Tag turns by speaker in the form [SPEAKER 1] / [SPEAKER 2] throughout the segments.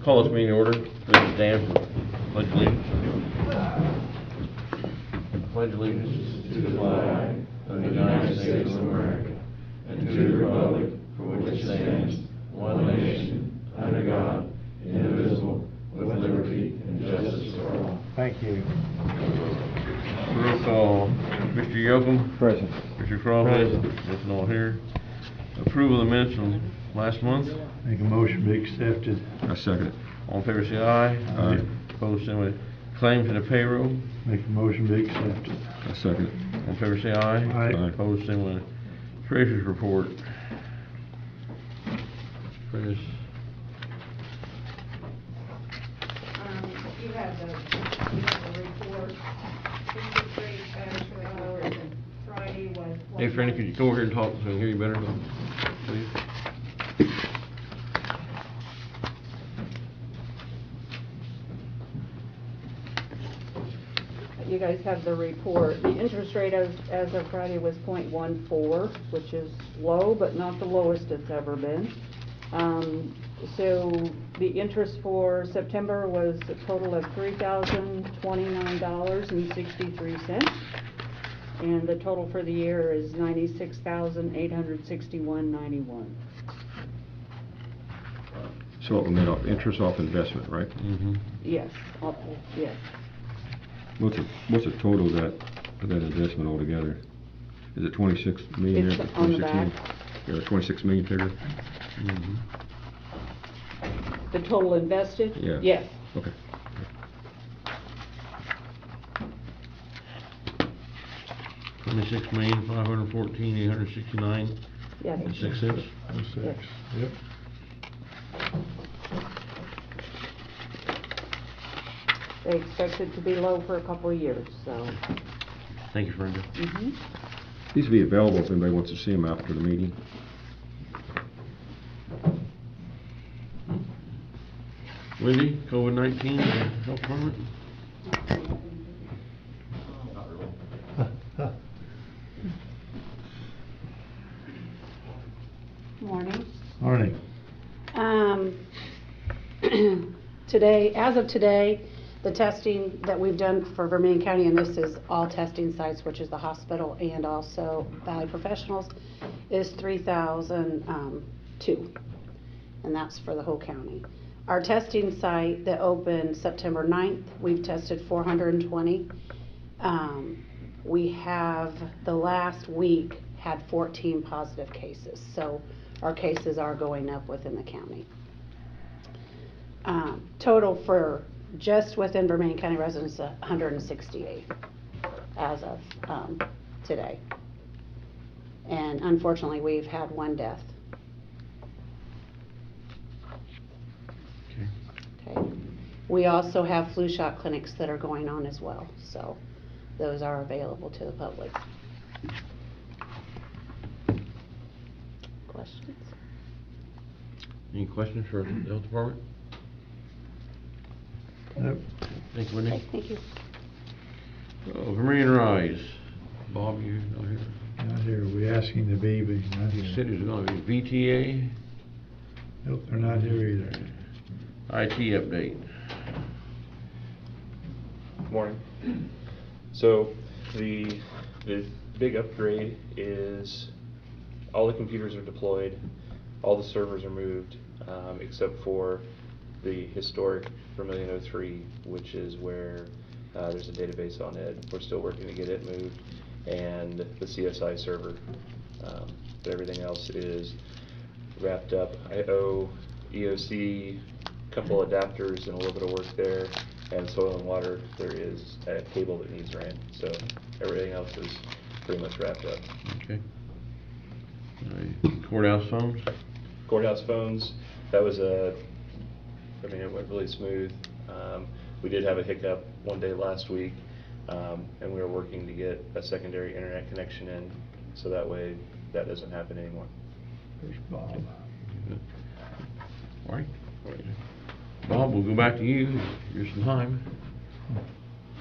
[SPEAKER 1] Call this meeting order. Please stand for pledge allegiance. Pledge allegiance to the flag of the United States of America and to the republic for which it stands, one nation, under God, indivisible, with liberty and justice for all.
[SPEAKER 2] Thank you.
[SPEAKER 1] Roll call. Mr. Yocum.
[SPEAKER 2] Present.
[SPEAKER 1] Mr. Crawford.
[SPEAKER 2] Present.
[SPEAKER 1] Both all here. Approval of the minutes from last month.
[SPEAKER 2] Make a motion to be accepted.
[SPEAKER 3] I second it.
[SPEAKER 1] All in favor say aye.
[SPEAKER 3] Aye.
[SPEAKER 1] Opposed, same way. Claims and the payroll.
[SPEAKER 2] Make a motion to be accepted.
[SPEAKER 3] I second it.
[SPEAKER 1] All in favor say aye.
[SPEAKER 2] Aye.
[SPEAKER 3] Aye.
[SPEAKER 1] Opposed, same way. Treasurer's report. Chris.
[SPEAKER 4] You have the report. Interest rate actually Friday was.
[SPEAKER 1] Hey, Franny, could you come over here and talk so I can hear you better, please?
[SPEAKER 4] You guys have the report. The interest rate as of Friday was 0.14, which is low, but not the lowest it's ever been. So the interest for September was a total of $3,029.63. And the total for the year is $96,861.91.
[SPEAKER 3] So it will net off interest off investment, right?
[SPEAKER 1] Mm-hmm.
[SPEAKER 4] Yes, yes.
[SPEAKER 3] What's the total of that investment altogether? Is it 26 million?
[SPEAKER 4] It's
[SPEAKER 3] there?
[SPEAKER 4] on the
[SPEAKER 3] 26
[SPEAKER 4] back.
[SPEAKER 3] million? Yeah, the 26 million figure?
[SPEAKER 1] Mm-hmm.
[SPEAKER 4] The total invested?
[SPEAKER 3] Yeah.
[SPEAKER 4] Yes.
[SPEAKER 3] Okay.
[SPEAKER 1] $26,514,869.06.
[SPEAKER 4] Yes.
[SPEAKER 2] Six. Yep.
[SPEAKER 4] They expect it to be low for a couple of years, so.
[SPEAKER 1] Thank you, Brenda.
[SPEAKER 4] Mhm.
[SPEAKER 3] These will be available if anybody wants to see them after the meeting.
[SPEAKER 1] Wendy, COVID-19, health department?
[SPEAKER 4] Morning.
[SPEAKER 2] Morning.
[SPEAKER 5] Today, as of today, the testing that we've done for Vermilion County, and this is all testing sites, which is the hospital and also Valley Professionals, is 3,002, and that's for the whole county. Our testing site that opened September 9th, we've tested 420. We have, the last week, had 14 positive cases, so our cases are going up within the county. Total for just within Vermilion County residents, 168 as of today. And unfortunately, we've had one death.
[SPEAKER 1] Okay.
[SPEAKER 5] Okay. We also have flu shot clinics that are going on as well, so those are available to the public. Questions?
[SPEAKER 1] Any questions for the health department?
[SPEAKER 2] Nope.
[SPEAKER 1] Thank you, Wendy.
[SPEAKER 5] Okay, thank you.
[SPEAKER 1] Oh, Vermilion Rise. Bob, you not here?
[SPEAKER 2] Not here. We asking to be, but he's not
[SPEAKER 1] You said
[SPEAKER 2] here.
[SPEAKER 1] it was going to be VTA.
[SPEAKER 2] Nope, they're not here either.
[SPEAKER 1] IT update.
[SPEAKER 6] Morning. So the big upgrade is all the computers are deployed, all the servers are moved, except for the historic Vermilion 03, which is where there's a database on it. We're still working to get it moved, and the CSI server. But everything else is wrapped up. I owe EOC a couple adapters and a little bit of work there, and soil and water, there is a cable that needs ran. So everything else is pretty much wrapped up.
[SPEAKER 1] Okay. Courthouse phones?
[SPEAKER 6] Courthouse phones, that was it went really smooth. We did have a hiccup one day last week, and we were working to get a secondary internet connection in, so that way that doesn't happen anymore.
[SPEAKER 2] There's Bob.
[SPEAKER 1] All right. Bob, we'll go back to you. Here's some time.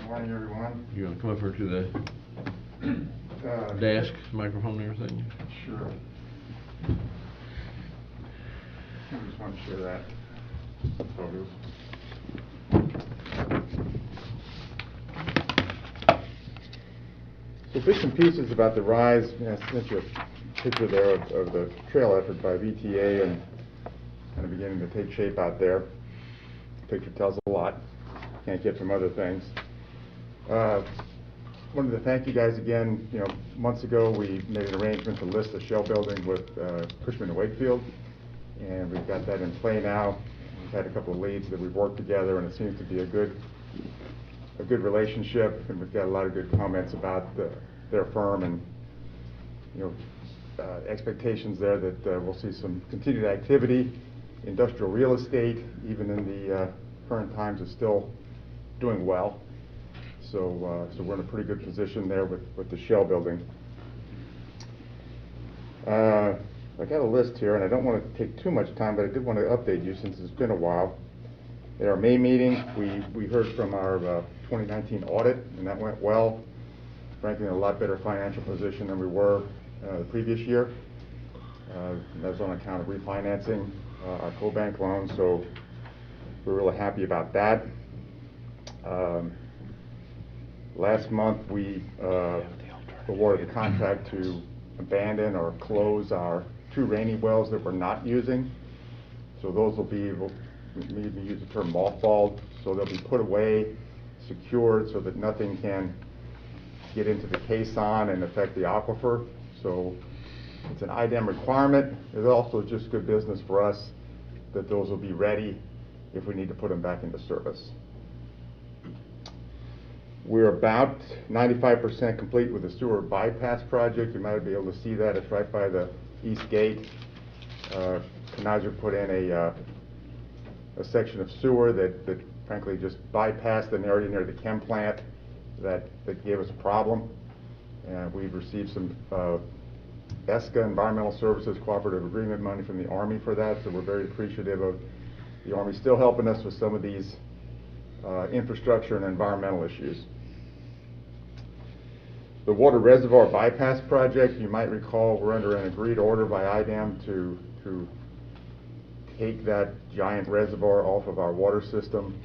[SPEAKER 7] Morning, everyone.
[SPEAKER 1] You want to come up here to the desk, microphone and everything?
[SPEAKER 7] Sure. I just want to share that. photos. So bits and pieces about the RISE, I sent you a picture there of the trail effort by VTA and kind of beginning to take shape out there. Picture tells a lot, can't get from other things. Wanted to thank you guys again. You know, months ago we made an arrangement to list the shell building with Cushman & Wakefield, and we've got that in play now. We've had a couple of leads that we've worked together, and it seems to be a good relationship, and we've got a lot of good comments about their firm, and expectations there that we'll see some continued activity. Industrial real estate, even in the current times, is still doing well. So we're in a pretty good position there with the shell building. I got a list here, and I don't want to take too much time, but I did want to update you since it's been a while. At our May meeting, we heard from our 2019 audit, and that went well. Frankly, in a lot better financial position than we were the previous year. That was on account of refinancing our co-bank loan, so we're really happy about that. Last month, we awarded a contract to abandon or close our 2 Rainy wells that we're not using. So those will be, we'll maybe use the term mothballed, so they'll be put away, secured, so that nothing can get into the caisson and affect the aquifer. So it's an IDEM requirement. It's also just good business for us that those will be ready if we need to put them back into service. We're about 95% complete with the sewer bypass project. You might be able to see that. It's right by the east gate. Kaiser put in a section of sewer that frankly just bypassed an area near the chem plant that gave us a problem. And we've received some ESCA, Environmental Services Cooperative Agreement money from the Army for that, so we're very appreciative of the Army still helping us with some of these infrastructure and environmental issues. The water reservoir bypass project, you might recall, we're under an agreed order by IDEM to take that giant reservoir off of our water system.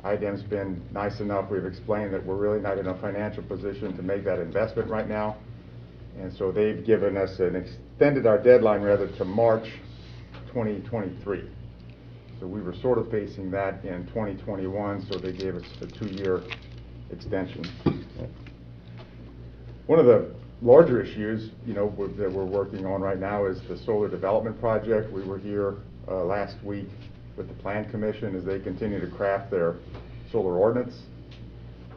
[SPEAKER 7] IDEM's been nice enough. We've explained that we're really not in a financial position to make that investment right now. And so they've given us extended our deadline rather to March 2023. So we were sort of facing that in 2021, so they gave us a 2-year extension. One of the larger issues, that we're working on right now is the solar development project. We were here last week with the Plan Commission as they continue to craft their solar ordinance.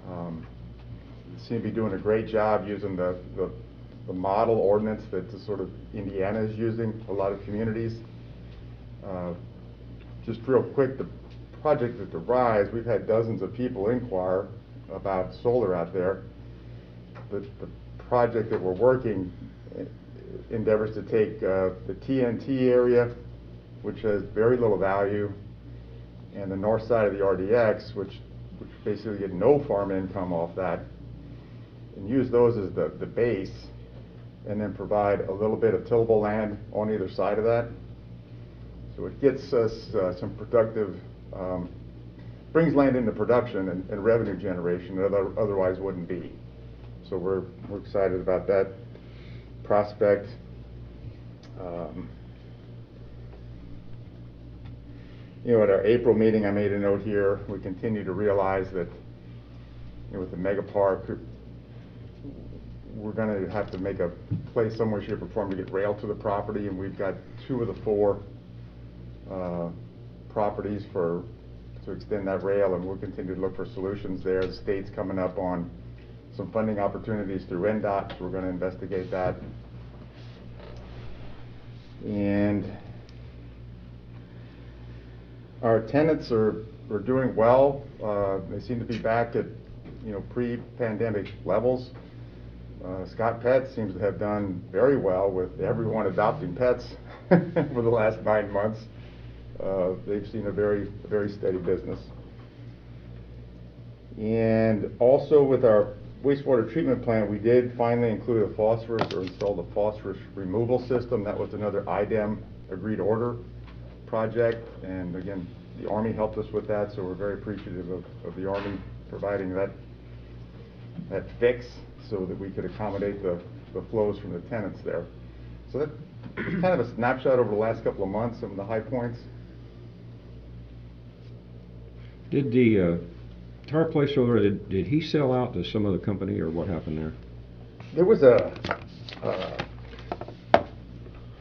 [SPEAKER 7] They seem to be doing a great job using the model ordinance that sort of Indiana is using, a lot of communities. Just real quick, the project at the RISE, we've had dozens of people inquire about solar out there. The project that we're working endeavors to take the TNT area, which has very little value, and the north side of the RDX, which basically get no farm income off that, and use those as the base, and then provide a little bit of tillable land on either side of that. So it gets us some productive, brings land into production and revenue generation that otherwise wouldn't be. So we're excited about that prospect. At our April meeting, I made a note here. We continue to realize that with the mega park, we're going to have to make a play somewhere, shape, or form to get rail to the property, and we've got 2 of the 4 properties to extend that rail, and we'll continue to look for solutions there. The state's coming up on some funding opportunities through NDOT, so we're going to investigate that. And our tenants are doing well. They seem to be back at pre-pandemic levels. Scott Pet seems to have done very well with everyone adopting pets for the last 9 months. They've seen a very steady business. And also with our wastewater treatment plant, we did finally include a phosphorus or install the phosphorus removal system. That was another IDEM agreed order. project, and again, the Army helped us with that, so we're very appreciative of the Army providing that fix so that we could accommodate the flows from the tenants there. So that's kind of a snapshot over the last couple of months, some of the high points.
[SPEAKER 3] Did the tire place over there, did he sell out to some other company, or what happened there?
[SPEAKER 7] There was a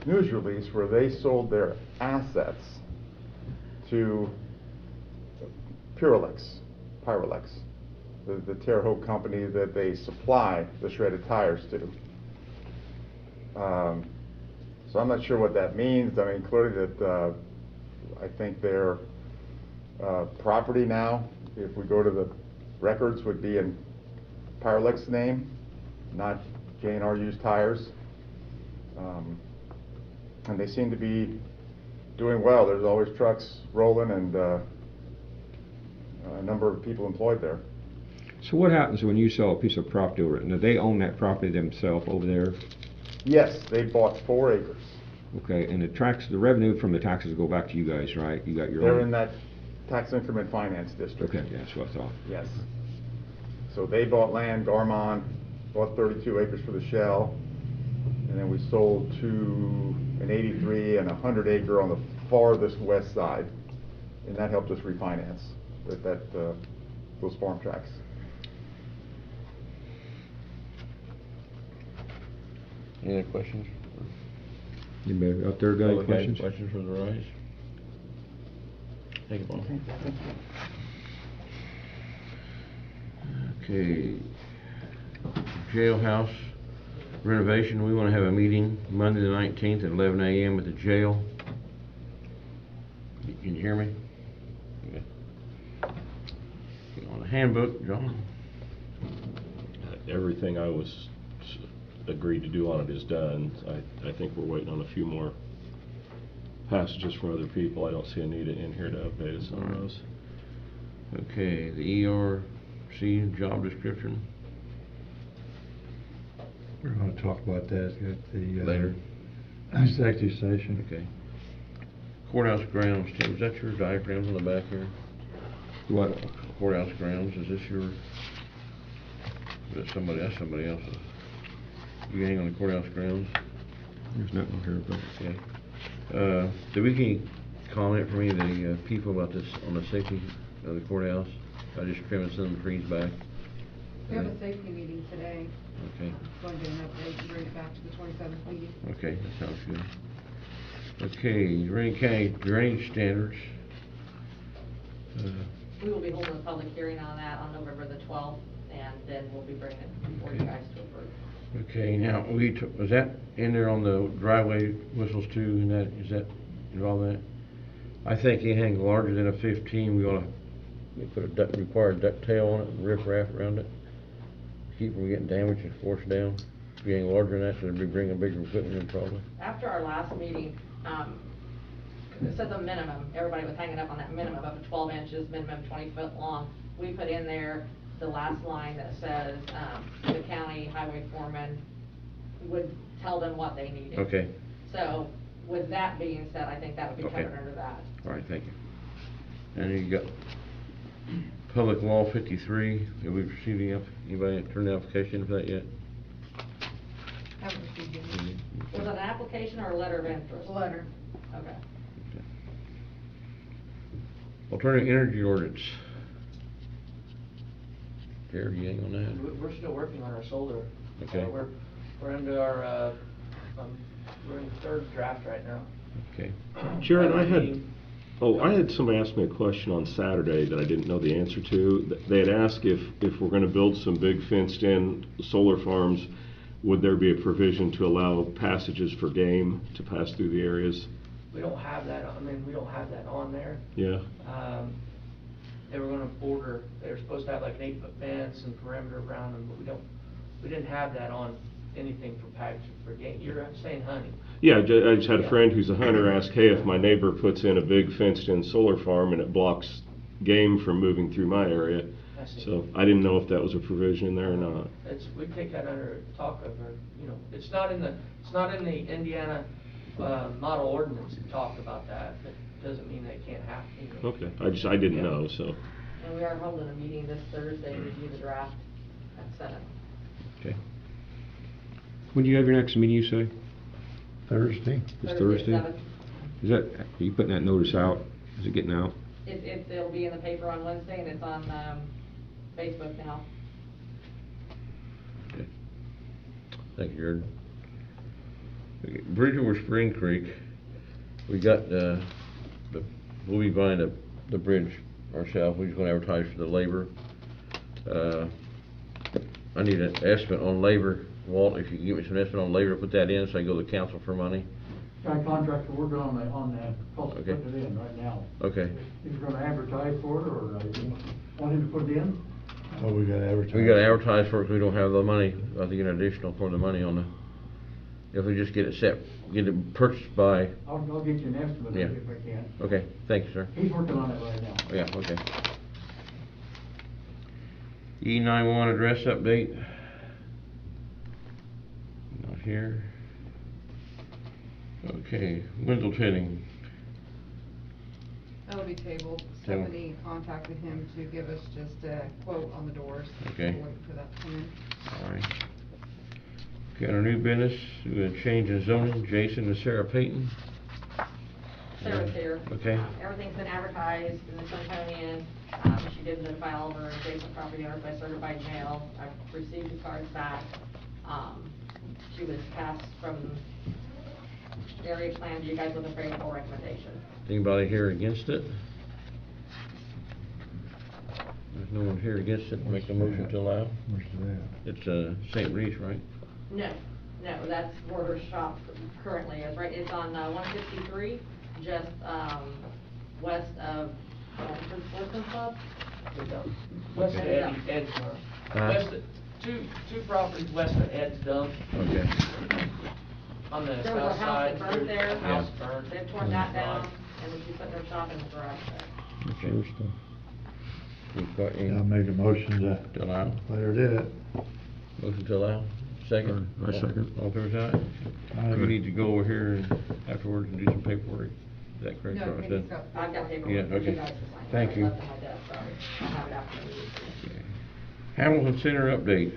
[SPEAKER 7] news release where they sold their assets to Pyrolex, the Terre Haute company that they supply the shredded tires to. So I'm not sure what that means. I mean, clearly that I think their property now, if we go to the records, would be in Pyrolex's name, not J&R Used Tires. And they seem to be doing well. There's always trucks rolling and a number of people employed there.
[SPEAKER 3] So what happens when you sell a piece of property over it? Now, they own that property themselves over there?
[SPEAKER 7] Yes, they bought 4 acres.
[SPEAKER 3] Okay, and the revenue from the taxes go back to you guys, right? You got your own?
[SPEAKER 7] They're in that tax increment finance district.
[SPEAKER 3] Okay, yeah, that's what I thought.
[SPEAKER 7] Yes. So they bought land, Garmon bought 32 acres for the Shell, and then we sold an 83 and 100 acre on the farthest west side, and that helped us refinance those farm tracts.
[SPEAKER 1] Any other questions?
[SPEAKER 3] Anybody out there got any
[SPEAKER 1] Okay,
[SPEAKER 3] questions?
[SPEAKER 1] Questions for the Rise? Take it, Paul. Okay. Jailhouse renovation, we want to have a meeting Monday the 19th at 11 a.m. at the jail. Can you hear me? Okay. On the handbook, John?
[SPEAKER 8] Everything I was agreed to do on it is done. I think we're waiting on a few more passages from other people. I don't see Anita in here to update us on those.
[SPEAKER 1] Okay, the ERC job description.
[SPEAKER 2] We're gonna talk about that at the
[SPEAKER 1] Later.
[SPEAKER 2] executive session.
[SPEAKER 1] Okay. Courthouse grounds, Tim, is that your diagrams on the back here?
[SPEAKER 3] What?
[SPEAKER 1] Courthouse grounds, is this your, is that somebody, that's somebody else's? You got anything on the courthouse grounds?
[SPEAKER 3] There's nothing here, but.
[SPEAKER 1] Okay. Did we get any comment from any of the people about this on the safety of the courthouse? I just trimming some of the trees back.
[SPEAKER 9] We have a safety meeting today.
[SPEAKER 1] Okay.
[SPEAKER 9] Going to get an update and bring it back to the 27th meeting.
[SPEAKER 1] Okay, that sounds good. Okay, Lorraine County drainage standards.
[SPEAKER 10] We will be holding a public hearing on that on November the 12th, and then we'll be bringing it before you guys to approve.
[SPEAKER 1] Okay, now, was that in there on the driveway whistles too, and is that involved in that? I think anything larger than a 15, we ought to put a required ducktail on it and riprap around it. Keep from getting damaged and forced down. If anything larger than that, so they'd be bringing bigger equipment in probably.
[SPEAKER 10] After our last meeting, it said the minimum, everybody was hanging up on that minimum up to 12 inches, minimum 20 foot long. We put in there the last line that says, the county highway foreman would tell them what they needed.
[SPEAKER 1] Okay.
[SPEAKER 10] So, with that being said, I think that would be
[SPEAKER 1] Okay.
[SPEAKER 10] covered under that.
[SPEAKER 1] All right, thank you. And you got Public Law 53, have we received anybody turned the application for that yet?
[SPEAKER 9] Haven't received any.
[SPEAKER 10] Was it an application or a letter of interest?
[SPEAKER 9] Letter.
[SPEAKER 10] Okay.
[SPEAKER 1] Alternative energy ordinance. Jared, you ain't on that?
[SPEAKER 11] We're still working on our solar.
[SPEAKER 1] Okay.
[SPEAKER 11] We're into our, we're in the 3rd draft right now.
[SPEAKER 1] Okay.
[SPEAKER 8] Sharon, I had somebody ask me a question on Saturday that I didn't know the answer to. They had asked if we're going to build some big fenced-in solar farms, would there be a provision to allow passages for game to pass through the areas?
[SPEAKER 11] We don't have that, we don't have that on there.
[SPEAKER 8] Yeah.
[SPEAKER 11] They were gonna they were supposed to have like an 8-foot fence and perimeter around them, but we didn't have that on anything for packaging for game. You're saying hunting?
[SPEAKER 8] Yeah, I just had a friend who's a hunter ask, hey, if my neighbor puts in a big fenced-in solar farm and it blocks game from moving through my area.
[SPEAKER 11] I see.
[SPEAKER 8] So I didn't know if that was a provision in there or not.
[SPEAKER 11] We take that under talk of, it's not in the Indiana model ordinance talk about that, but doesn't mean they can't happen. You know.
[SPEAKER 8] Okay, I didn't know, so.
[SPEAKER 10] And we are holding a meeting this Thursday to review the draft at Senate.
[SPEAKER 3] Okay. When do you have your next meeting, you say?
[SPEAKER 2] Thursday.
[SPEAKER 3] This
[SPEAKER 10] Thursday
[SPEAKER 3] Thursday?
[SPEAKER 10] at 7.
[SPEAKER 3] Is that, are you putting that notice out? Is it getting out?
[SPEAKER 10] It'll be in the paper on Wednesday, and it's on, Facebook now.
[SPEAKER 1] Okay. Thank you, Jordan. Okay, Bridge over Spring Creek, we got, we'll be buying the bridge ourselves. We're just gonna advertise for the labor. I need an estimate on labor. Walt, if you can give me some estimate on labor, put that in so I can go to the council for money.
[SPEAKER 12] Got a contractor working on that, cost of
[SPEAKER 1] Okay.
[SPEAKER 12] putting it in right now.
[SPEAKER 1] Okay.
[SPEAKER 12] He's gonna advertise for it, or you want him to put it in?
[SPEAKER 2] Oh, we gotta advertise.
[SPEAKER 1] We gotta advertise for it 'cause we don't have the money. I have to get an additional for the money on if we just get it purchased by,
[SPEAKER 12] I'll get you an estimate
[SPEAKER 1] Yeah.
[SPEAKER 12] if I can.
[SPEAKER 1] okay, thank you, sir.
[SPEAKER 12] He's working on it right now.
[SPEAKER 1] Yeah, okay. E911 address update. Not here. Okay, Wendell Tinning.
[SPEAKER 9] That'll be tabled.
[SPEAKER 1] Table.
[SPEAKER 9] Stephanie contacted him to give us just a quote on the doors.
[SPEAKER 1] Okay.
[SPEAKER 9] We're waiting for that to come in.
[SPEAKER 1] All right. Okay, our new business, we had a change in zoning, Jason and Sarah Payton.
[SPEAKER 10] Sarah's here.
[SPEAKER 1] Okay.
[SPEAKER 10] Everything's been advertised in the Clintonian. She did notify all of her adjacent property owners by certified mail. I've received the cards back. She was passed from area plan to you guys with a favorable recommendation.
[SPEAKER 1] Anybody here against it? There's no one here against it, make a motion to allow.
[SPEAKER 2] Where's that?
[SPEAKER 1] It's St. Reese, right?
[SPEAKER 10] No, that's where her shop currently is, right? It's on 163, just west of Sportsman Club.
[SPEAKER 11] West of
[SPEAKER 10] Yeah.
[SPEAKER 11] Ed's Dump.
[SPEAKER 1] Huh?
[SPEAKER 11] West of, two properties west of Ed's Dump,
[SPEAKER 1] Okay.
[SPEAKER 11] on the
[SPEAKER 10] There was a
[SPEAKER 11] south
[SPEAKER 10] house
[SPEAKER 11] side.
[SPEAKER 10] that burned there.
[SPEAKER 11] A house burned.
[SPEAKER 10] They've torn that down, and then she's putting her shop in the garage there.
[SPEAKER 1] Okay. We've got any-
[SPEAKER 2] I made a motion
[SPEAKER 1] To allow?
[SPEAKER 2] let her do it.
[SPEAKER 1] Motion to allow? Second?
[SPEAKER 3] I second.
[SPEAKER 1] All fair side? We need to go over here and afterwards and do some paperwork. Is that correct?
[SPEAKER 9] No,
[SPEAKER 1] what I
[SPEAKER 9] Penny's
[SPEAKER 1] said?
[SPEAKER 9] got.
[SPEAKER 10] I've got paperwork
[SPEAKER 1] Yeah,
[SPEAKER 10] for you
[SPEAKER 1] okay.
[SPEAKER 10] guys to sign.
[SPEAKER 1] Thank you.
[SPEAKER 10] Left on my desk, sorry. I'll have it after the meeting.
[SPEAKER 1] Okay. Hamilton Center update.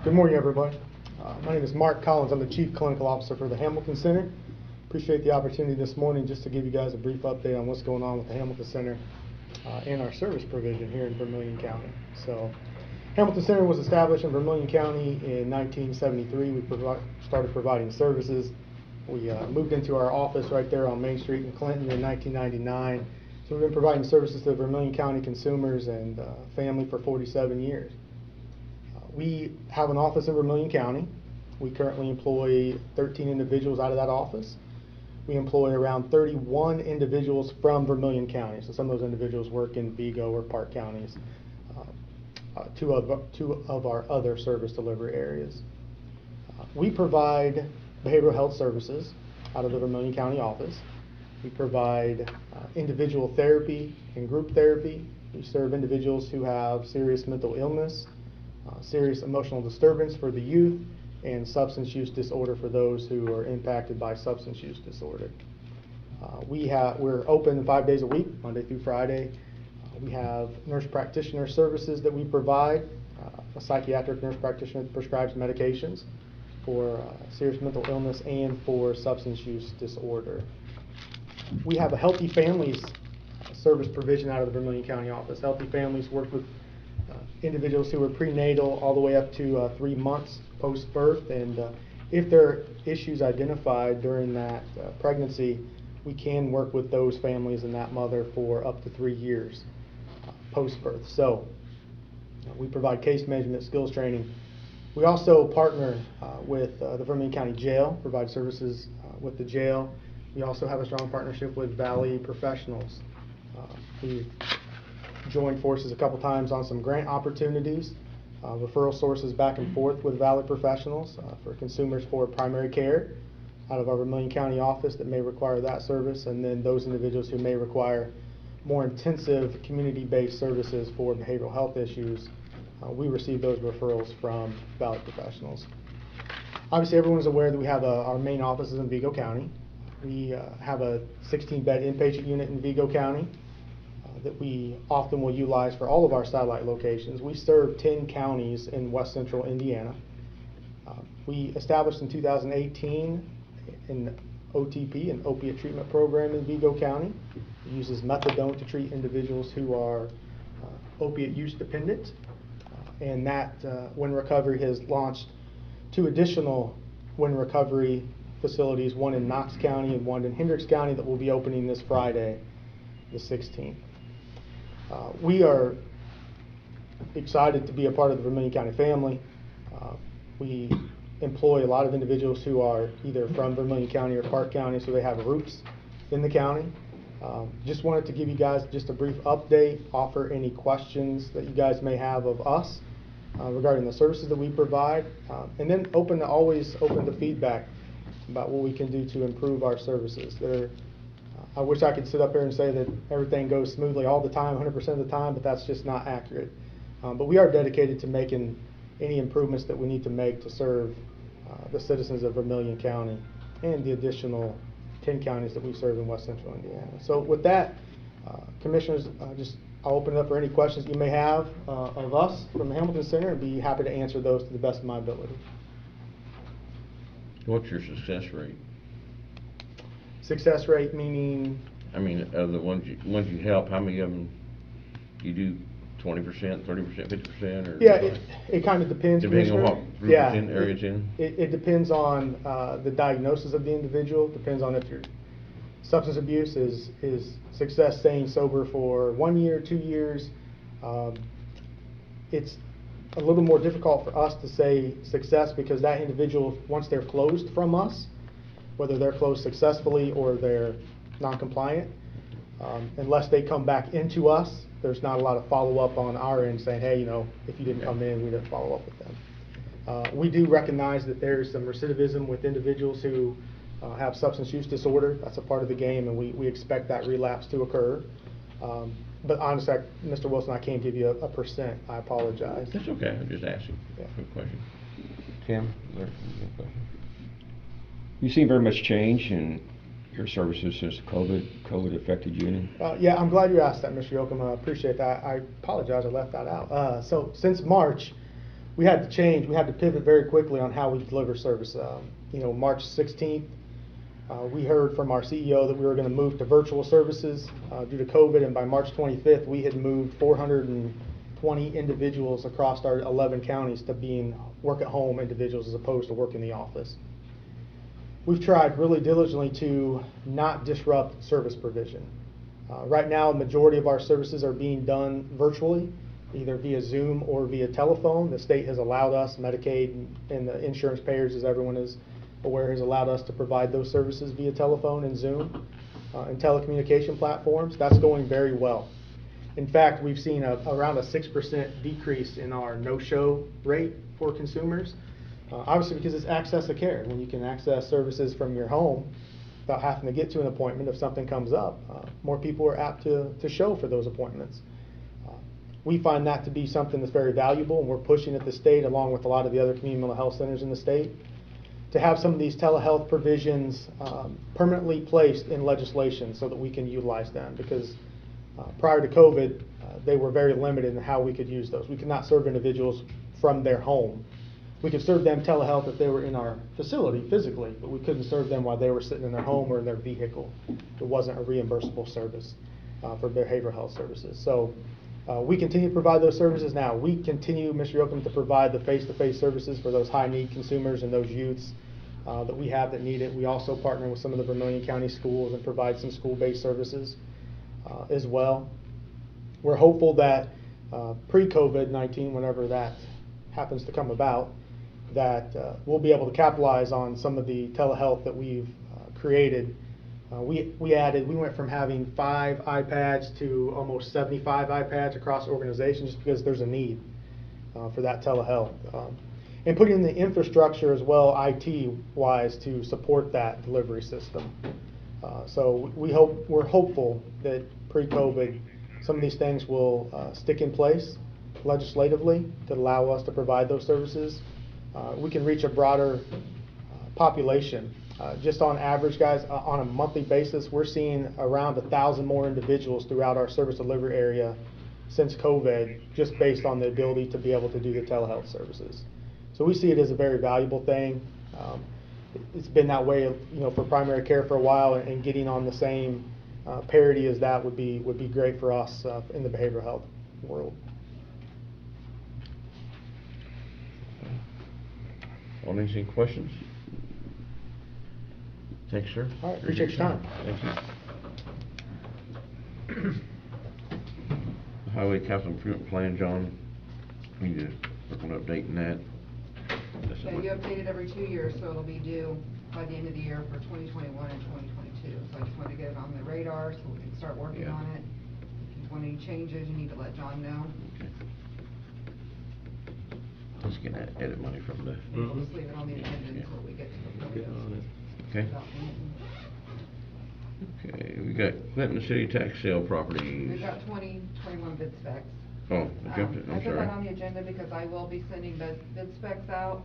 [SPEAKER 13] Good morning, everybody. My name is Mark Collins. I'm the Chief Clinical Officer for the Hamilton Center. Appreciate the opportunity this morning just to give you guys a brief update on what's going on with the Hamilton Center and our service provision here in Vermilion County. So, Hamilton Center was established in Vermilion County in 1973. We started providing services. We moved into our office right there on Main Street in Clinton in 1999. So we've been providing services to Vermilion County consumers and family for 47 years. We have an office in Vermilion County. We currently employ 13 individuals out of that office. We employ around 31 individuals from Vermilion County. So some of those individuals work in Vigo or Park counties, two of our other service delivery areas. We provide behavioral health services out of the Vermilion County office. We provide individual therapy and group therapy. We serve individuals who have serious mental illness, serious emotional disturbance for the youth, and substance use disorder for those who are impacted by substance use disorder. We're open 5 days a week, Monday through Friday. We have nurse practitioner services that we provide. A psychiatric nurse practitioner that prescribes medications for serious mental illness and for substance use disorder. We have a Healthy Families service provision out of the Vermilion County office. Healthy Families work with individuals who are prenatal all the way up to 3 months post-birth, and if there are issues identified during that pregnancy, we can work with those families and that mother for up to 3 years post-birth. So we provide case management, skills training. We also partner with the Vermilion County Jail, provide services with the jail. We also have a strong partnership with Valley Professionals. We've joined forces a couple times on some grant opportunities, referral sources back and forth with Valley Professionals for consumers for primary care out of our Vermilion County office that may require that service, and then those individuals who may require more intensive community-based services for behavioral health issues, we receive those referrals from Valley Professionals. Obviously, everyone's aware that we have our main offices in Vigo County. We have a 16-bed inpatient unit in Vigo County that we often will utilize for all of our satellite locations. We serve 10 counties in west central Indiana. We established in 2018 an OTP, an opiate treatment program in Vigo County. It uses methadone to treat individuals who are opiate use dependent. And that When Recovery has launched 2 additional When Recovery facilities, one in Knox County and one in Hendricks County, that will be opening this Friday, the 16th. We are excited to be a part of the Vermilion County family. We employ a lot of individuals who are either from Vermilion County or Park County, so they have roots in the county. Just wanted to give you guys just a brief update, offer any questions that you guys may have of us regarding the services that we provide, and then always open to feedback about what we can do to improve our services. I wish I could sit up here and say that everything goes smoothly all the time, 100% of the time, but that's just not accurate. But we are dedicated to making any improvements that we need to make to serve the citizens of Vermilion County and the additional 10 counties that we serve in west central Indiana. So with that, Commissioners, I'll open it up for any questions you may have of us from the Hamilton Center, and be happy to answer those to the best of my ability.
[SPEAKER 1] What's your success rate?
[SPEAKER 13] Success rate meaning?
[SPEAKER 1] I mean, of the ones you help, how many of them you do 20%, 30%, 50%, or?
[SPEAKER 13] Yeah, it kind of depends.
[SPEAKER 1] Depending on what group it's in, area it's in?
[SPEAKER 13] It depends on the diagnosis of the individual, depends on if your substance abuse is success staying sober for 1 year, 2 years. It's a little more difficult for us to say success because that individual, once they're closed from us, whether they're closed successfully or they're non-compliant, unless they come back into us, there's not a lot of follow-up on our end saying, hey, if you didn't come in, we didn't follow up with them. We do recognize that there's some recidivism with individuals who have substance use disorder. That's a part of the game, and we expect that relapse to occur. But honestly, Mr. Wilson, I can't give you a percent. I apologize.
[SPEAKER 1] That's okay. I'm just asking.
[SPEAKER 13] Yeah.
[SPEAKER 1] Good question. Tim, is there a question?
[SPEAKER 3] You seen very much change in your services since COVID affected you any?
[SPEAKER 13] Yeah, I'm glad you asked that, Mr. Yoakum. I appreciate that. I apologize, I left that out. So since March, we had to change. We had to pivot very quickly on how we deliver service. March 16th, we heard from our CEO that we were going to move to virtual services due to COVID, and by March 25th, we had moved 420 individuals across our 11 counties to being work-at-home individuals as opposed to work in the office. We've tried really diligently to not disrupt service provision. Right now, a majority of our services are being done virtually, either via Zoom or via telephone. The state has allowed us, Medicaid and the insurance payers, as everyone is aware, has allowed us to provide those services via telephone and Zoom and telecommunication platforms. That's going very well. In fact, we've seen around a 6% decrease in our no-show rate for consumers. Obviously, because it's access to care. When you can access services from your home without having to get to an appointment if something comes up, more people are apt to show for those appointments. We find that to be something that's very valuable, and we're pushing at the state, along with a lot of the other community mental health centers in the state, to have some of these telehealth provisions permanently placed in legislation so that we can utilize them, because prior to COVID, they were very limited in how we could use those. We could not serve individuals from their home. We could serve them telehealth if they were in our facility physically, but we couldn't serve them while they were sitting in their home or in their vehicle. It wasn't a reimbursable service for behavioral health services. So we continue to provide those services now. We continue, Mr. Yoakum, to provide the face-to-face services for those high-need consumers and those youths that we have that need it. We also partner with some of the Vermilion County schools and provide some school-based services as well. We're hopeful that pre-COVID-19, whenever that happens to come about, that we'll be able to capitalize on some of the telehealth that we've created. We went from having 5 iPads to almost 75 iPads across organizations just because there's a need for that telehealth. And putting in the infrastructure as well, IT-wise, to support that delivery system. So we're hopeful that pre-COVID, some of these things will stick in place legislatively to allow us to provide those services. We can reach a broader population. Just on average, guys, on a monthly basis, we're seeing around 1,000 more individuals throughout our service delivery area since COVID, just based on the ability to be able to do the telehealth services. So we see it as a very valuable thing. It's been that way, you know, for primary care for a while, and getting on the same parity as that would be great for us in the behavioral health world.
[SPEAKER 1] Audience, any questions? Thanks, sir.
[SPEAKER 13] All right, appreciate your time.
[SPEAKER 1] Thank you. Highway capital improvement plan, John, we need to work on updating that.
[SPEAKER 9] Yeah, you update it every 2 years, so it'll be due by the end of the year for 2021 and 2022. So I just wanted to get it on the radar so we can start working
[SPEAKER 1] Yeah.
[SPEAKER 9] on it. If you want any changes, you need to let John know.
[SPEAKER 1] Okay. Let's get that edit money from the.
[SPEAKER 9] We'll just leave it on the agenda until we get to the point.
[SPEAKER 8] Get on it.
[SPEAKER 1] Okay. Okay, we got Clinton City tax sale properties.
[SPEAKER 9] We've got 21 bid specs.
[SPEAKER 1] Oh, I jumped it,
[SPEAKER 9] I
[SPEAKER 1] I'm
[SPEAKER 9] put that on
[SPEAKER 1] sorry.
[SPEAKER 9] the agenda because I will be sending the bid specs out,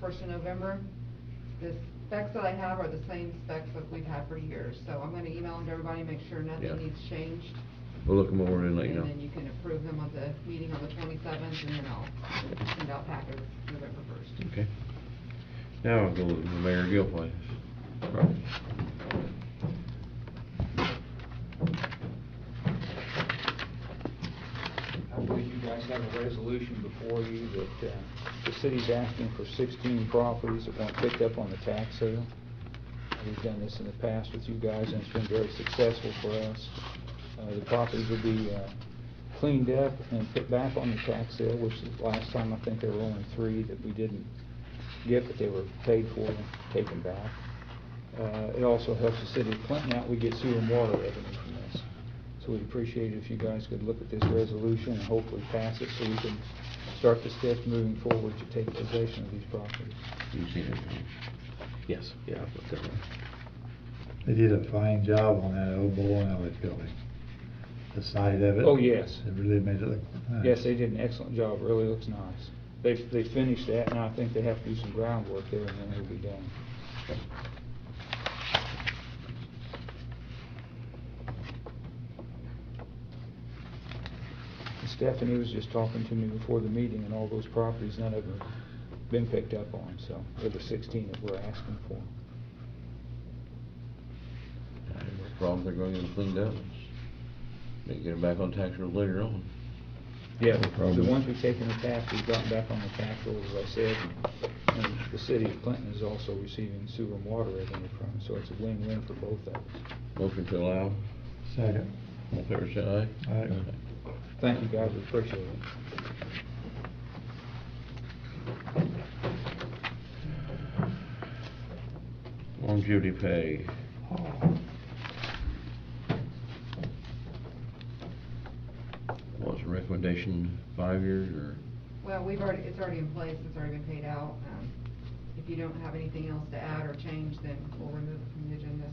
[SPEAKER 9] 1st of November. The specs that I have are the same specs that we've had for years, so I'm gonna email them to everybody, make sure
[SPEAKER 1] Yeah.
[SPEAKER 9] nothing needs changed.
[SPEAKER 1] We'll look them over and let you know.
[SPEAKER 9] And then you can approve them at the meeting on the 27th, and then I'll send out packets November 1st.
[SPEAKER 1] Okay. Now I'll go to the Mayor Gilfoyle. Right.
[SPEAKER 14] I believe you guys have a resolution before you that the city's asking for 16 properties that weren't picked up on the tax sale. We've done this in the past with you guys, and it's been very successful for us. The properties will be cleaned up and put back on the tax sale, which the last time I think there were only 3 that we didn't get, but they were paid for and taken back. It also helps the city of Clinton out. We get sewer and water revenue from this. So we'd appreciate it if you guys could look at this resolution and hopefully pass it so we can start the steps moving forward to take possession of these properties.
[SPEAKER 1] You've seen it, right?
[SPEAKER 8] Yes, yeah, I've looked at it.
[SPEAKER 2] They did a fine job on that old bowling alley building. The side of it.
[SPEAKER 14] Oh, yes.
[SPEAKER 2] It really made it look nice.
[SPEAKER 14] Yes, they did an excellent job. It really looks nice. They finished that, now I think they have to do some groundwork there, and then it'll be done. Stephanie was just talking to me before the meeting, and all those properties, none of them have been picked up on, so they're the 16 that we're asking for.
[SPEAKER 1] Most problems are going to get cleaned up. Maybe get them back on tax rolls later on.
[SPEAKER 14] Yeah,
[SPEAKER 1] problem.
[SPEAKER 14] the ones we've taken the tax, we've gotten back on the tax rolls, as I said, and the city of Clinton is also receiving sewer and water revenue from it, so it's a win-win for both of us.
[SPEAKER 1] Motion to allow.
[SPEAKER 2] Second.
[SPEAKER 1] All in favor, say aye.
[SPEAKER 2] Aye.
[SPEAKER 14] Thank you, guys, we appreciate it.
[SPEAKER 1] Longevity pay. What's the recommendation, 5 years or?
[SPEAKER 9] Well, it's already in place, it's already been paid out. If you don't have anything else to add or change, then we'll remove it from the agenda.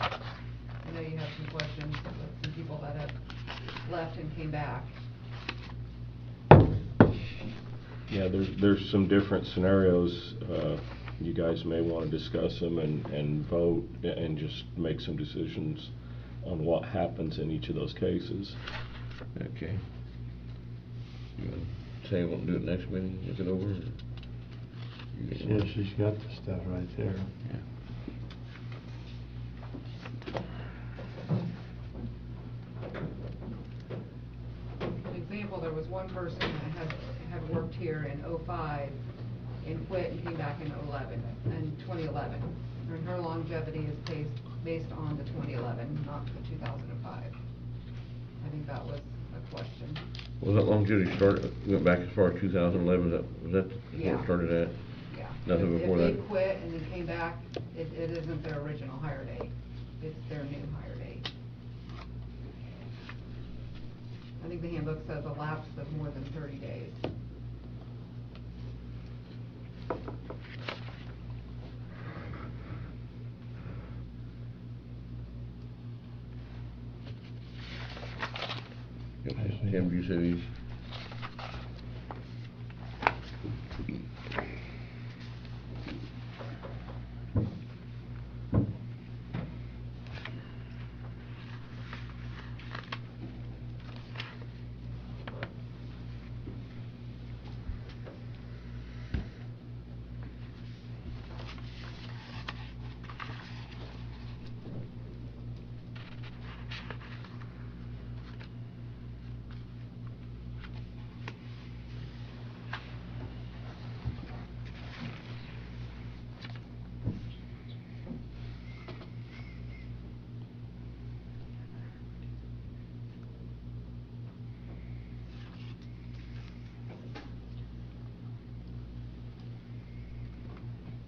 [SPEAKER 9] I know you have some questions with some people that have left and came back.
[SPEAKER 8] Yeah, there's some different scenarios. You guys may want to discuss them and vote and just make some decisions on what happens in each of those cases.
[SPEAKER 1] Okay. You want to say you won't do it next meeting, look it over?
[SPEAKER 2] Yeah, she's got the stuff right there.
[SPEAKER 1] Yeah.
[SPEAKER 9] An example, there was one person that had worked here in '05 and quit and came back in 2011. And her longevity is based on the 2011, not the 2005. I think that was a question.
[SPEAKER 1] Was that longevity started, went back as far as 2011, was that where
[SPEAKER 9] Yeah.
[SPEAKER 1] it started at?
[SPEAKER 9] Yeah.
[SPEAKER 1] Nothing before that?
[SPEAKER 9] If they quit and then came back, it isn't their original hire date. It's their new hire date. I think the handbook says a lapse of more than 30 days.
[SPEAKER 1] Tim, do you see these?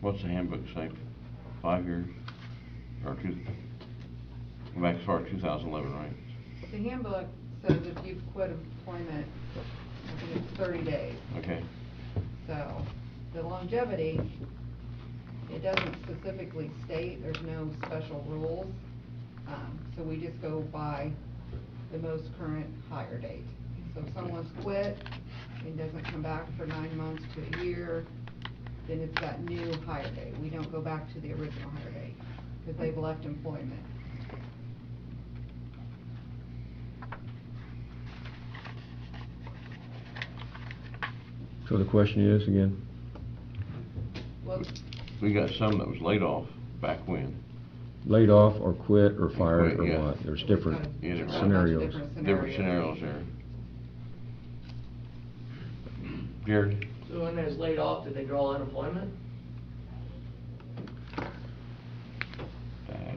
[SPEAKER 1] What's the handbook say? 5 years? Or go back as far as 2011, right?
[SPEAKER 9] The handbook says if you've quit employment, I think it's 30 days.
[SPEAKER 1] Okay.
[SPEAKER 9] So, the longevity, it doesn't specifically state, there's no special rules. So we just go by the most current hire date. So if someone's quit and doesn't come back for 9 months to a year, then it's that new hire date. We don't go back to the original hire date, because they've left employment.
[SPEAKER 3] So the question is, again?
[SPEAKER 9] Well,
[SPEAKER 1] We got some that was laid off back when.
[SPEAKER 3] Laid off or quit or fired or
[SPEAKER 1] Quit, yeah.
[SPEAKER 3] what? There's different
[SPEAKER 1] Yeah, different-
[SPEAKER 3] scenarios.
[SPEAKER 1] Different scenarios there. Jared?
[SPEAKER 11] So when they was laid off, did they draw unemployment?
[SPEAKER 1] I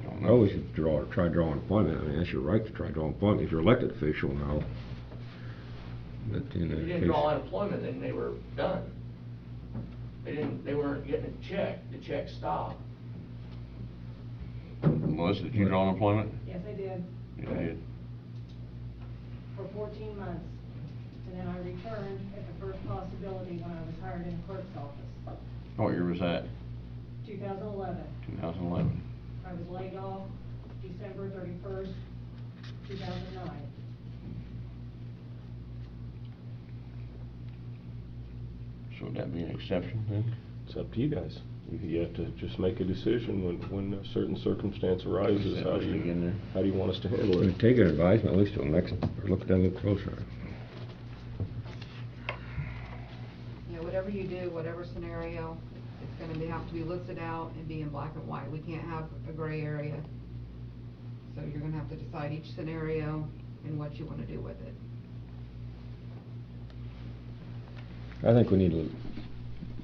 [SPEAKER 1] don't
[SPEAKER 3] I
[SPEAKER 1] know.
[SPEAKER 3] always try drawing employment. I mean, that's your right to try drawing employment if you're elected official now. But in
[SPEAKER 11] If
[SPEAKER 3] that
[SPEAKER 11] you didn't
[SPEAKER 3] case,
[SPEAKER 11] draw unemployment, then they were done. They weren't getting a check, the check stopped.
[SPEAKER 1] Melissa, did you draw unemployment?
[SPEAKER 15] Yes, I did,
[SPEAKER 1] You did.
[SPEAKER 15] for 14 months. And then I returned at the first possibility when I was hired in the clerk's office,
[SPEAKER 1] What year was that?
[SPEAKER 15] 2011.
[SPEAKER 1] 2011.
[SPEAKER 15] I was laid off December 31st, 2009.
[SPEAKER 1] So would that be an exception then?
[SPEAKER 8] It's up to you guys. You have to just make a decision when a certain circumstance arises. How do you want us to handle
[SPEAKER 3] we
[SPEAKER 8] it?
[SPEAKER 3] take an advisement, at least till next, or look at that a little closer.
[SPEAKER 9] you know, whatever you do, whatever scenario, it's gonna have to be listed out and be in black and white. We can't have a gray area. So you're gonna have to decide each scenario and what you wanna do with it.
[SPEAKER 3] I think we need to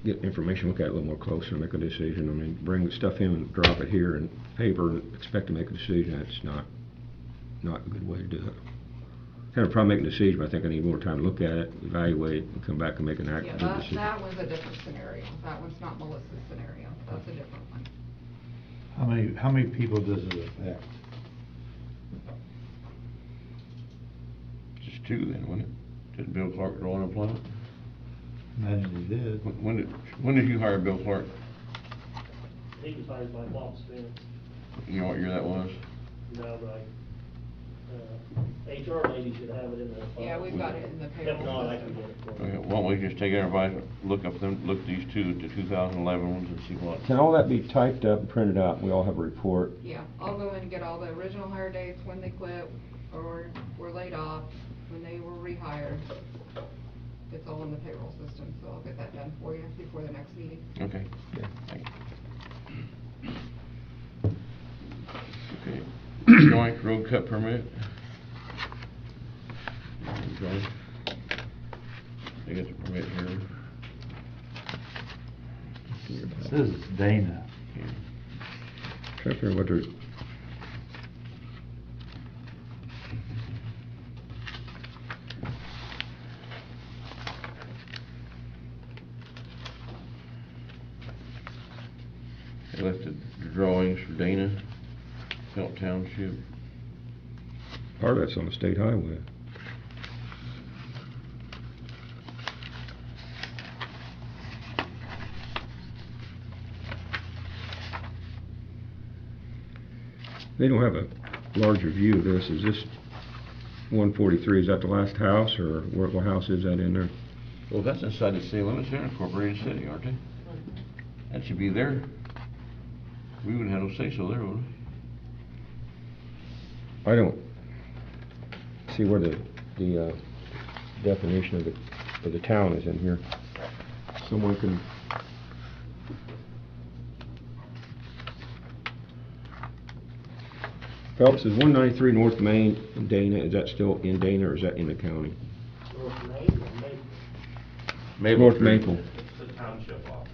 [SPEAKER 3] get information, look at it a little more closer, and make a decision. I mean, bring the stuff in and drop it here in paper and expect to make a decision, that's not a good way to do it. Kind of probably make a decision, but I think I need more time to look at it, evaluate, and come back and make an
[SPEAKER 9] Yeah,
[SPEAKER 3] active
[SPEAKER 9] that,
[SPEAKER 3] decision.
[SPEAKER 9] that one's a different scenario. That one's not Melissa's scenario. That's a different one.
[SPEAKER 2] How many people does it affect?
[SPEAKER 1] Just 2 then, wouldn't it? Did Bill Clark draw unemployment?
[SPEAKER 2] Imagine he did.
[SPEAKER 1] When did you hire Bill Clark?
[SPEAKER 16] He was hired by Bob Spence.
[SPEAKER 1] You know what year that was?
[SPEAKER 16] No, but HR lady should have it in the file.
[SPEAKER 9] Yeah, we've got it in the payroll
[SPEAKER 16] If not, I
[SPEAKER 9] system.
[SPEAKER 16] can get it for
[SPEAKER 1] Okay,
[SPEAKER 16] you.
[SPEAKER 1] why don't we just take everybody, look at these 2, the 2011 ones and see what.
[SPEAKER 3] Can all that be typed up and printed out, and we all have a report?
[SPEAKER 9] Yeah, I'll go in and get all the original hire dates, when they quit, or were laid off, when they were rehired. It's all in the payroll system, so I'll get that done for you before the next meeting.
[SPEAKER 1] Okay. Thank you. Okay. Joint road cut permit. Joint. They got the permit here.
[SPEAKER 2] This is Dana.
[SPEAKER 1] Yeah.
[SPEAKER 3] Try to figure what they're,
[SPEAKER 1] They left the drawings for Dana, Pelt Township.
[SPEAKER 3] part of that's on the state highway. They don't have a larger view of this. Is this 143, is that the last house, or what house is that in there?
[SPEAKER 1] Well, that's inside the city limits here in Incorporated City, aren't they? That should be there. We wouldn't have no say-so there, would we?
[SPEAKER 3] I don't see where the definition of the town is in here. Someone can... Phelps, is 193 North Main in Dana, is that still in Dana, or is that in the county?
[SPEAKER 16] North Main or Maple?
[SPEAKER 1] Maple
[SPEAKER 3] North
[SPEAKER 1] Street.
[SPEAKER 3] Maple.
[SPEAKER 16] It's the township office.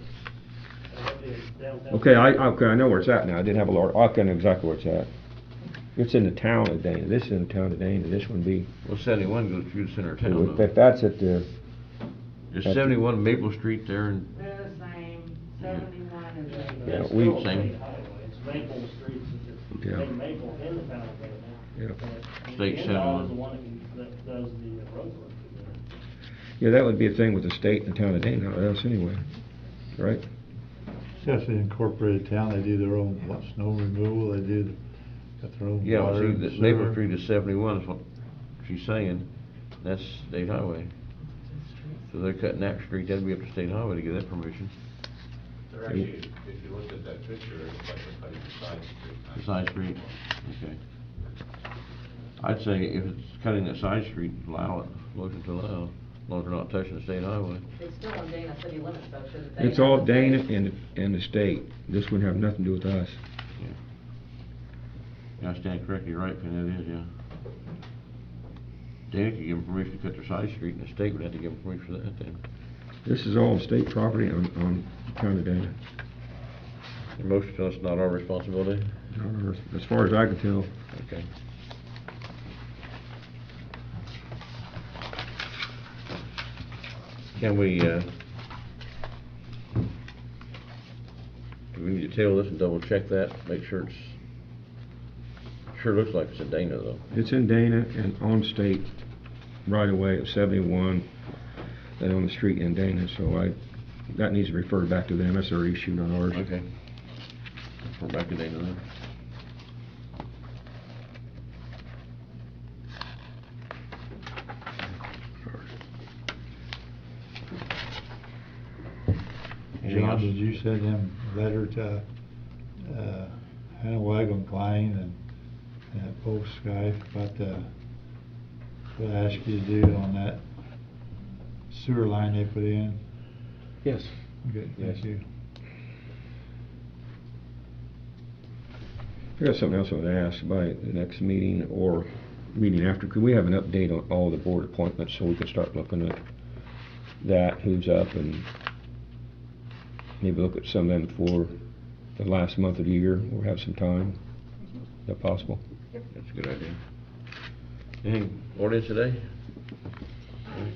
[SPEAKER 16] And that is downtown.
[SPEAKER 3] Okay, I know where it's at now. I didn't have a lot. I know exactly where it's at. It's in the town of Dana. This is in the town of Dana. This one be.
[SPEAKER 1] Well, 71 goes through the center of town,
[SPEAKER 3] If
[SPEAKER 1] though.
[SPEAKER 3] that's at the.
[SPEAKER 1] There's 71 Maple Street there, and
[SPEAKER 10] They're the same, 71 is
[SPEAKER 3] Yeah,
[SPEAKER 16] It's
[SPEAKER 3] we-
[SPEAKER 16] still a
[SPEAKER 1] Same.
[SPEAKER 16] state highway. It's Maple Street, it's
[SPEAKER 3] Yeah.
[SPEAKER 16] Maple in the town of Dana.
[SPEAKER 3] Yeah.
[SPEAKER 16] And
[SPEAKER 1] State
[SPEAKER 16] NDOT is
[SPEAKER 1] 71.
[SPEAKER 16] the one that does the road work there.
[SPEAKER 3] Yeah, that would be a thing with the state and the town of Dana, or else anyway, right?
[SPEAKER 2] Especially incorporated town, they do their own snow removal, they do, got their own
[SPEAKER 1] yeah, well,
[SPEAKER 2] water.
[SPEAKER 1] see,
[SPEAKER 2] and
[SPEAKER 1] the Maple
[SPEAKER 2] sewer.
[SPEAKER 1] Street is 71 is what she's saying. That's state highway. So they're cutting that street, that'd be up to state highway to get that permission.
[SPEAKER 17] They're actually, if you look at that picture, it's like they're cutting the side street.
[SPEAKER 1] The side street, okay. I'd say if it's cutting that side street, allow it, motion to allow, as long as they're not touching the state highway.
[SPEAKER 10] It's still in Dana city limits though, so that
[SPEAKER 3] It's all Dana and the state. This would have nothing to do with us.
[SPEAKER 1] Yeah, I stand correctly, you're right, Penny, that is, yeah. Dana could give them permission to cut their side street, and the state would have to give them permission for that then.
[SPEAKER 3] This is all state property on the town of Dana.
[SPEAKER 1] The motion to us not our responsibility?
[SPEAKER 3] Not ours, as far as I can tell.
[SPEAKER 1] Okay. Can we, do we need to table this and double check that, make sure it's, sure looks like it's in Dana though.
[SPEAKER 3] It's in Dana and on state right away of 71 and on the street in Dana, so that needs to refer back to them. That's their issue, not ours.
[SPEAKER 1] Okay. We're back to Dana then. Anything
[SPEAKER 2] John,
[SPEAKER 1] else?
[SPEAKER 2] did you send them a letter to, Hannawag Klein and Post Sky about what I asked you to do on that sewer line they put in?
[SPEAKER 3] Yes.
[SPEAKER 2] Good,
[SPEAKER 3] Yes.
[SPEAKER 2] thank you.
[SPEAKER 3] I got something else I would ask by the next meeting or meeting after. Could we have an update on all the board appointments so we can start looking at that, who's up, and maybe look at some of them for the last month of the year or have some time? Is that possible?
[SPEAKER 1] That's a good idea. Anything ordinance today?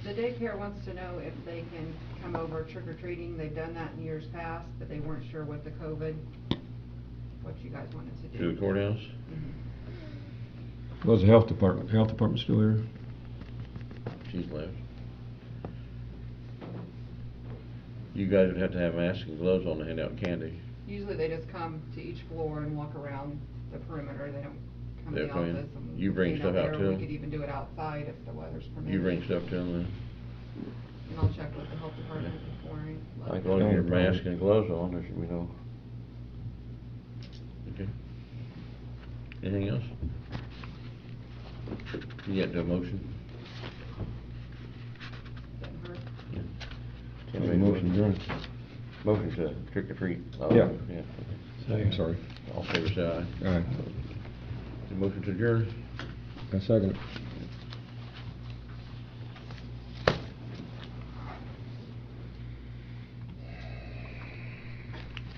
[SPEAKER 9] The daycare wants to know if they can come over trick-or-treating. They've done that in years past, but they weren't sure what the COVID, what you guys wanted to do.
[SPEAKER 1] To the courthouse?
[SPEAKER 3] Was the health department still here?
[SPEAKER 1] She's left. You guys would have to have masks and gloves on to hand out candy.
[SPEAKER 9] Usually they just come to each floor and walk around the perimeter. They don't come to
[SPEAKER 1] They'll
[SPEAKER 9] the
[SPEAKER 1] come in.
[SPEAKER 9] office. And
[SPEAKER 1] You bring
[SPEAKER 9] stand
[SPEAKER 1] stuff out
[SPEAKER 9] there.
[SPEAKER 1] to
[SPEAKER 9] We
[SPEAKER 1] them?
[SPEAKER 9] could even do it outside if the weather's permitting.
[SPEAKER 1] You bring stuff to them then?
[SPEAKER 9] And I'll check with the health department before
[SPEAKER 1] I think as long as you have mask and gloves on, there should be no. Okay. Anything else? You get to a motion? Yeah. Can I make a
[SPEAKER 3] Motion adjourned.
[SPEAKER 1] Motion to trick or treat.
[SPEAKER 3] Yeah.
[SPEAKER 1] Yeah.
[SPEAKER 3] Second. Sorry.
[SPEAKER 1] All in favor say aye.
[SPEAKER 3] Aye.
[SPEAKER 1] The motion to adjourn?
[SPEAKER 3] I second it.